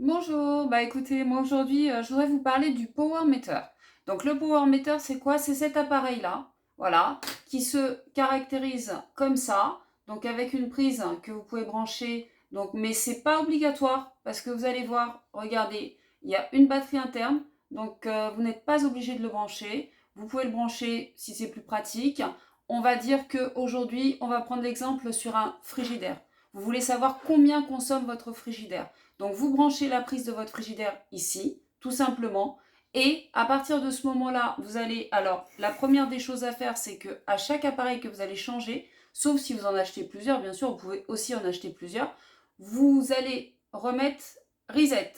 Bonjour, bah écoutez, moi aujourd'hui, je voudrais vous parler du Power Meter. Donc le Power Meter, c'est quoi? C'est cet appareil-là, voilà, qui se caractérise comme ça, donc avec une prise que vous pouvez brancher, donc, mais c'est pas obligatoire parce que vous allez voir, regardez, il y a une batterie interne, donc vous n'êtes pas obligé de le brancher. Vous pouvez le brancher si c'est plus pratique. On va dire qu'aujourd'hui, on va prendre l'exemple sur un frigidaire. Vous voulez savoir combien consomme votre frigidaire. Donc vous branchez la prise de votre frigidaire ici, tout simplement. Et à partir de ce moment-là, vous allez... Alors, la première des choses à faire, c'est que à chaque appareil que vous allez changer, sauf si vous en achetez plusieurs, bien sûr, vous pouvez aussi en acheter plusieurs, vous allez remettre reset.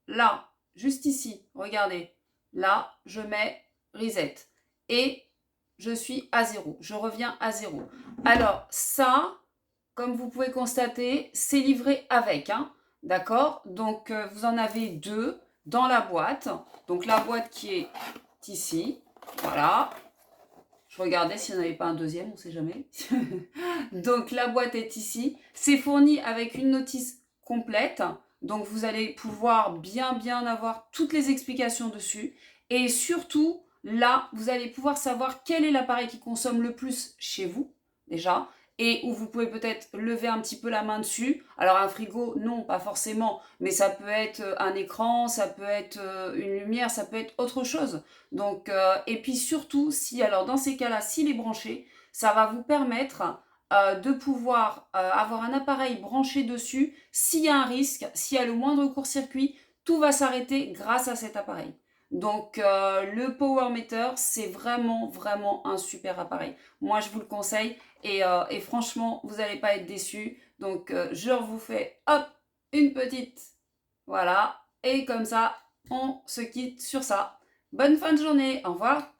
Là, juste ici, regardez. Là, je mets reset. Et je suis à zéro. Je reviens à zéro. Alors, ça, comme vous pouvez constater, c'est livré avec, hein. D'accord? Donc, vous en avez deux dans la boîte. Donc, la boîte qui est ici. Voilà. Je regardais s'il n'y en avait pas un deuxième, on ne sait jamais. Donc, la boîte est ici. C'est fourni avec une notice complète. Donc, vous allez pouvoir bien avoir toutes les explications dessus. Et surtout, là, vous allez pouvoir savoir quel est l'appareil qui consomme le plus chez vous, déjà, et où vous pouvez peut-être lever un petit peu la main dessus. Alors un frigo, non, pas forcément, mais ça peut être un écran, ça peut être une lumière, ça peut être autre chose. Donc, et puis surtout, si alors dans ces cas-là, s'il est branché, ça va vous permettre de pouvoir avoir un appareil branché dessus. S'il y a un risque, s'il y a le moindre court-circuit, tout va s'arrêter grâce à cet appareil. Donc le Power Meter, c'est vraiment un super appareil. Moi, je vous le conseille et franchement, vous n'allez pas être déçus. Donc je vous fais hop une petite, voilà, et comme ça, on se quitte sur ça. Bonne fin de journée, au revoir.